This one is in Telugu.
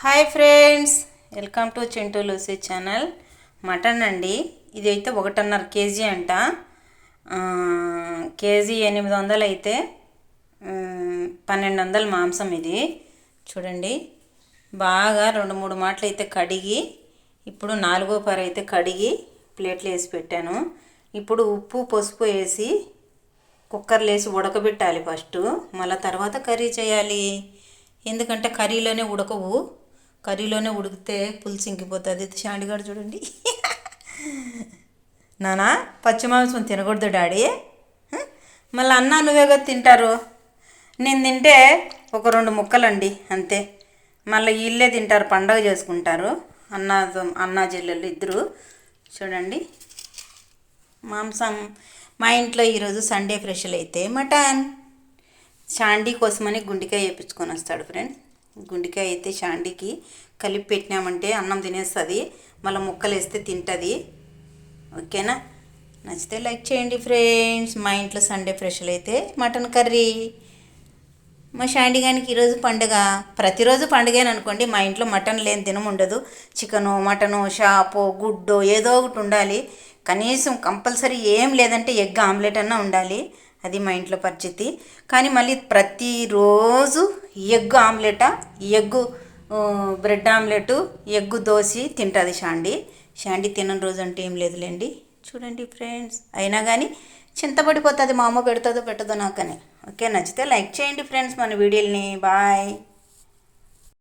Hi friends, welcome to Chintu Lucy channel. Mutton అండి, ఇది అయితే 1.5 కేజీ అంట. కేజీ 800 అయితే 1200 మాంసం. ఇది చూడండి, బాగా 2-3 మాటలు అయితే కడిగి, ఇప్పుడు 4వ పర అయితే కడిగి ప్లేట్లు వేసి పెట్టాను. ఇప్పుడు ఉప్పు పసుపు వేసి కుక్కర్లో వేసి ఉడకబెట్టాలి ఫస్ట్, మళ్ళీ తర్వాత కర్రీ చేయాలి. ఎందుకంటే కర్రీలోనే ఉడకవు, కర్రీలోనే ఉడికితే పులుసు ఇంకిపోతుంది. షాండిగాడు చూడండి, నానా పచ్చి మాంసం తినకూడదు డాడీ, మళ్ళీ అన్న నువ్వేగా తింటారు. నేను తింటే ఒక 2 ముక్కలండి అంతే. మళ్ళీ వీళ్ళే తింటారు, పండగ చేసుకుంటారు అన్నా చెల్లెళ్ళు ఇద్దరు. చూడండి మాంసం. మా ఇంట్లో ఈరోజు సండే స్పెషల్ అయితే మటన్. షాండీ కోసమని గుండెకాయ వేయించుకొని వస్తాడు ఫ్రెండ్స్. గుండెకాయ అయితే షాండీకి కలిపి పెట్టినామంటే అన్నం తినేస్తుంది, మళ్ళీ ముక్కలు వేస్తే తింటుంది. ఓకేనా? నచ్చితే లైక్ చేయండి ఫ్రెండ్స్. మా ఇంట్లో సండే స్పెషల్ అయితే మటన్ కర్రీ. మా షాండీ గారికి ఈరోజు పండుగ. ప్రతిరోజు పండుగని అనుకోండి, మా ఇంట్లో మటన్ లేని దినం ఉండదు. చికెను, మటను, షాపు, గుడ్డు ఏదో ఒకటి ఉండాలి. కనీసం కంపల్సరీ ఏం లేదంటే ఎగ్ ఆమ్లెట్ అన్నా ఉండాలి. అది మా ఇంట్లో పరిస్థితి. కానీ మళ్ళీ ప్రతిరోజు ఎగ్ ఆమ్లెటా, egg bread omelette, egg dosa తింటుంది షాండీ. షాండీ తినని రోజు అంటే ఏం లేదులేండి. చూడండి ఫ్రెండ్స్, అయినా కానీ చింతపడిపోతుంది, మా అమ్మ పెడుతుందో పెట్టదో నాకని. ఓకే, నచ్చితే లైక్ చేయండి ఫ్రెండ్స్ మన వీడియోని. బాయ్.